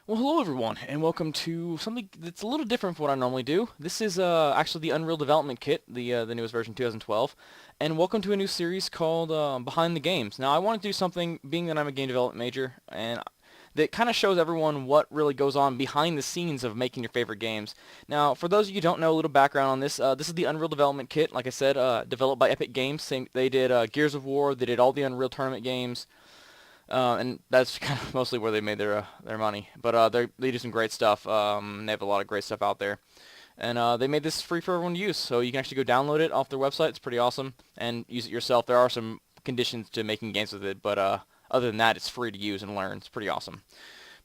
Well, hello everyone, and welcome to something that's a little different from what I normally do. This is actually the Unreal Development Kit, the newest version, 2012, and welcome to a new series called Behind the Games. Now, I want to do something, being that I'm a game development major, and that kind of shows everyone what really goes on behind the scenes of making your favorite games. Now, for those of you who don't know, a little background on this, this is the Unreal Development Kit, like I said, developed by Epic Games. They did Gears of War, they did all the Unreal Tournament games, and that's kind of mostly where they made their money. But they do some great stuff. They have a lot of great stuff out there, and they made this free for everyone to use. So you can actually go download it off their website. It's pretty awesome, and use it yourself. There are some conditions to making games with it, but other than that, it's free to use and learn. It's pretty awesome.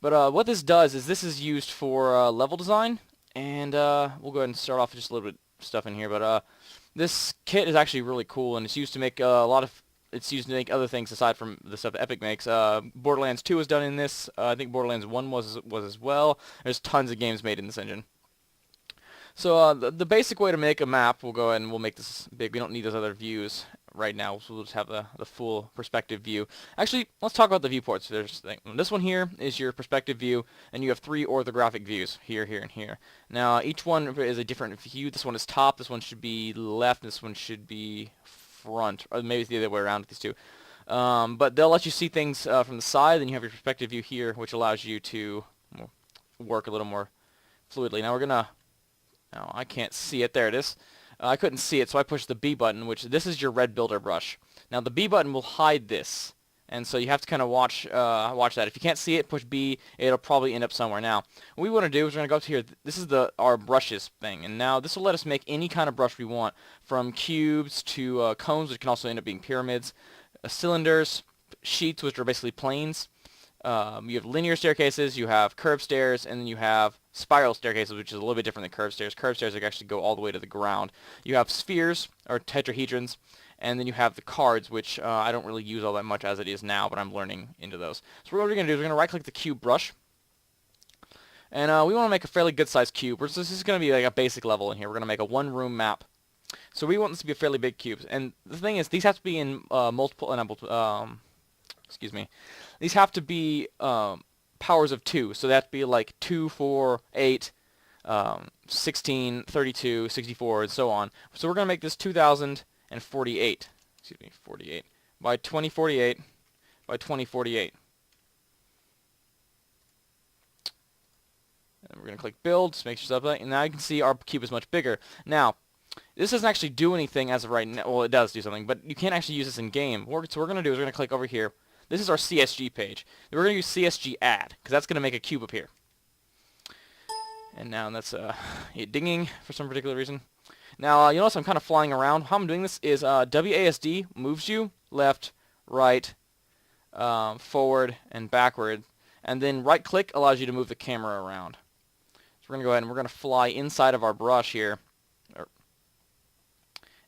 But what this does is this is used for level design, and we'll go ahead and start off with just a little bit of stuff in here. But this kit is actually really cool, and it's used to make a lot of it's used to make other things aside from the stuff that Epic makes. Borderlands 2 was done in this. I think Borderlands 1 was as well. There's tons of games made in this engine. So the basic way to make a map, we'll go ahead and we'll make this big. We don't need those other views right now, so we'll just have the full perspective view. Actually, let's talk about the viewports. This one here is your perspective view, and you have three orthographic views, here, here, and here. Now, each one is a different view. This one is top, this one should be left, this one should be front, or maybe it's the other way around with these two. But they'll let you see things from the side, then you have your perspective view here, which allows you to work a little more fluidly. Now we're gonna, no, I can't see it, there it is. I couldn't see it, so I pushed the B button, which this is your red builder brush. Now the B button will hide this, and so you have to kind of watch that. If you can't see it, push B. It'll probably end up somewhere. Now, what we want to do is we're going to go up to here. This is our brushes thing, and now this will let us make any kind of brush we want, from cubes to cones, which can also end up being pyramids, cylinders, sheets, which are basically planes. You have linear staircases, you have curved stairs, and then you have spiral staircases, which is a little bit different than curved stairs. Curved stairs actually go all the way to the ground. You have spheres, or tetrahedrons, and then you have the cards, which I don't really use all that much as it is now, but I'm learning into those. So what we're going to do is we're going to right-click the cube brush, and we want to make a fairly good-sized cube. This is going to be like a basic level in here. We're going to make a one-room map. So we want this to be a fairly big cube. And the thing is, these have to be in excuse me. These have to be powers of 2. So they have to be like 2, 4, 8, 16, 32, 64, and so on. So we're going to make this 2048. Excuse me, 48. By 2048 by 2048. And we're going to click build, just make sure stuff, and now you can see our cube is much bigger. Now, this doesn't actually do anything as of right now. Well, it does do something, but you can't actually use this in game. So what we're going to do is we're going to click over here. This is our CSG page. We're going to use CSG add, because that's going to make a cube appear. And now that's it dinging for some particular reason. Now, you notice I'm kind of flying around. How I'm doing this is WASD moves you left, right, forward, and backward. And then right-click allows you to move the camera around. So we're going to go ahead and we're going to fly inside of our brush here.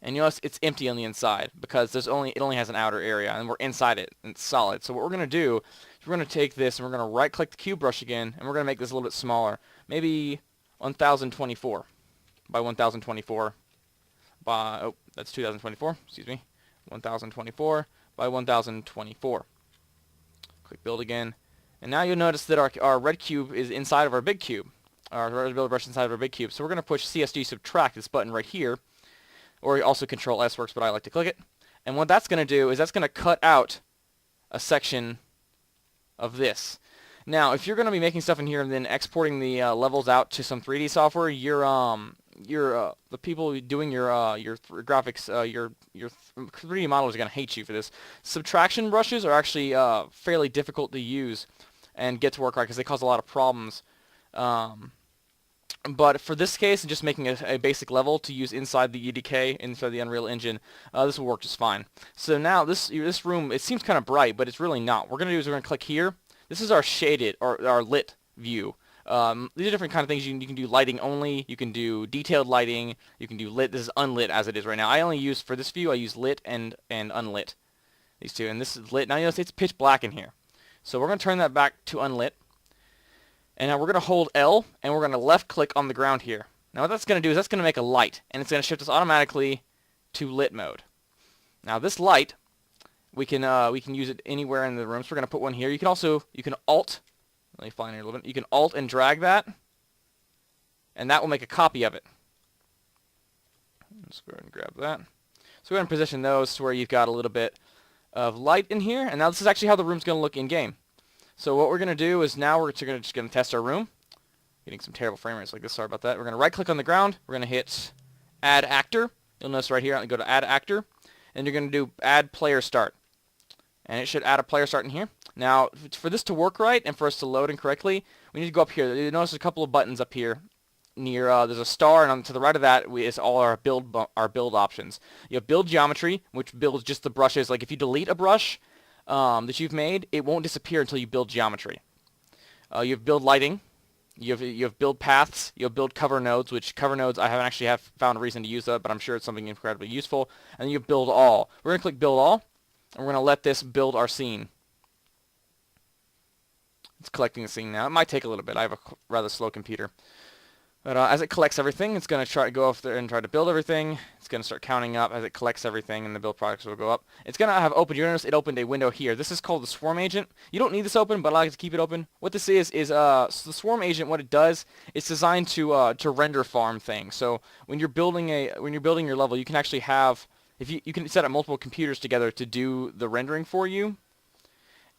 And you notice it's empty on the inside because it only has an outer area, and we're inside it, and it's solid. So what we're going to do is we're going to take this, and we're going to right-click the cube brush again, and we're going to make this a little bit smaller. Maybe 1024 by 1024 by, oh, that's 2024, excuse me. 1024 by 1024. Click build again. And now you'll notice that our red cube is inside of our big cube. Our red builder brush inside of our big cube. So we're going to push CSG subtract, this button right here. Or also Control S works, but I like to click it. And what that's going to do is that's going to cut out a section of this. Now, if you're going to be making stuff in here and then exporting the levels out to some 3D software, the people doing your graphics, your 3D modelers are going to hate you for this. Subtraction brushes are actually fairly difficult to use and get to work right because they cause a lot of problems. But for this case, just making a basic level to use inside the EDK, inside the Unreal Engine, this will work just fine. So now this room, it seems kind of bright, but it's really not. What we're going to do is we're going to click here. This is our shaded, or our lit view. These are different kind of things. You can do lighting only. You can do detailed lighting. You can do lit. This is unlit as it is right now. I only use, for this view, I use lit and unlit. These two. And this is lit. Now you notice it's pitch black in here. So we're going to turn that back to unlit. And now we're going to hold L, and we're going to left-click on the ground here. Now what that's going to do is that's going to make a light, and it's going to shift us automatically to lit mode. Now this light, we can use it anywhere in the room. So we're going to put one here. You can Alt Let me find it a little bit. You can Alt and drag that, and that will make a copy of it. Let's go ahead and grab that. So go ahead and position those to where you've got a little bit of light in here. And now this is actually how the room's going to look in game. So what we're going to do is now we're just going to test our room. Getting some terrible frame rates like this. Sorry about that. We're going to right click on the ground. We're going to hit Add Actor. You'll notice right here I'm going to go to Add Actor. And you're going to do Add Player Start. And it should add a player start in here. Now, for this to work right and for us to load in correctly, we need to go up here. You'll notice a couple of buttons up here. Near there's a star, and to the right of that is all our build options. You have build geometry, which builds just the brushes. Like if you delete a brush that you've made, it won't disappear until you build geometry. You have build lighting. You have build paths. You have build cover nodes, which cover nodes I haven't actually found a reason to use that, but I'm sure it's something incredibly useful. And then you have build all. We're gonna click build all, and we're gonna let this build our scene. It's collecting the scene now. It might take a little bit. I have a rather slow computer. But as it collects everything, it's going to try to go up there and try to build everything. It's going to start counting up as it collects everything, and the build products will go up. It's going to have open. You're going to notice it opened a window here. This is called the Swarm Agent. You don't need this open, but I like to keep it open. What this is so the Swarm Agent. What it does, it's designed to render farm things. So when you're building your level, you can actually have you can set up multiple computers together to do the rendering for you,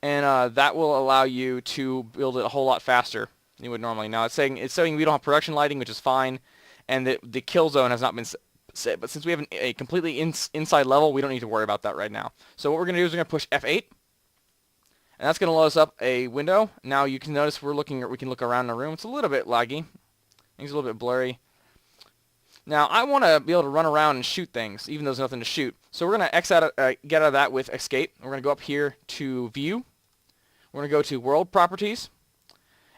and that will allow you to build it a whole lot faster. You would normally. Now it's saying we don't have production lighting, which is fine, and the kill zone has not been set. But since we have a completely inside level, we don't need to worry about that right now. So what we're going to do is we're going to push F8, and that's going to load us up a window. Now you can notice we can look around the room. It's a little bit laggy. Things a little bit blurry. Now I want to be able to run around and shoot things, even though there's nothing to shoot. So we're going to get out of that with Escape. We're going to go up here to View. We're going to go to World Properties.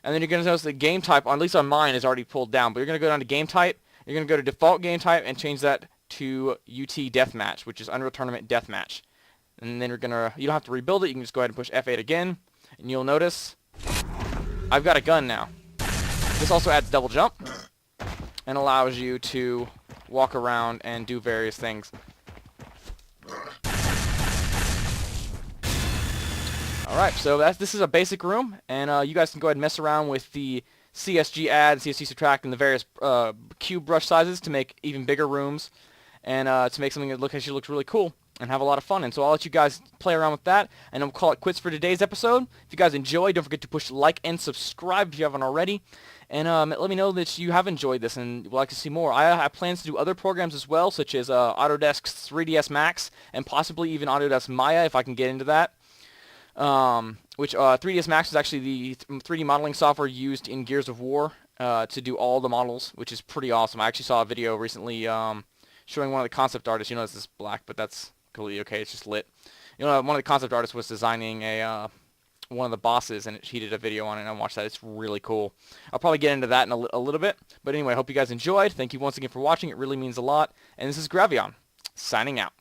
And then you're going to notice the game type, at least on mine, is already pulled down. But you're going to go down to game type. You're going to go to default game type and change that to UT Deathmatch, which is Unreal Tournament Deathmatch. And then you don't have to rebuild it. You can just go ahead and push F8 again. And you'll notice I've got a gun now. This also adds double jump and allows you to walk around and do various things. Alright, so this is a basic room, and you guys can go ahead and mess around with the CSG add, CSG subtract, and the various cube brush sizes to make even bigger rooms, and to make something that actually looks really cool and have a lot of fun. And so I'll let you guys play around with that, and I'll call it quits for today's episode. If you guys enjoyed, don't forget to push like and subscribe if you haven't already, and let me know that you have enjoyed this and would like to see more. I have plans to do other programs as well, such as Autodesk's 3ds Max, and possibly even Autodesk Maya if I can get into that. Which 3ds Max is actually the 3D modeling software used in Gears of War to do all the models, which is pretty awesome. I actually saw a video recently showing one of the concept artists. You know, this is black, but that's completely okay. It's just lit. You know, one of the concept artists was designing one of the bosses, and he did a video on it, and I watched that. It's really cool. I'll probably get into that in a little bit. But anyway, I hope you guys enjoyed. Thank you once again for watching. It really means a lot. And this is Gravion, signing out.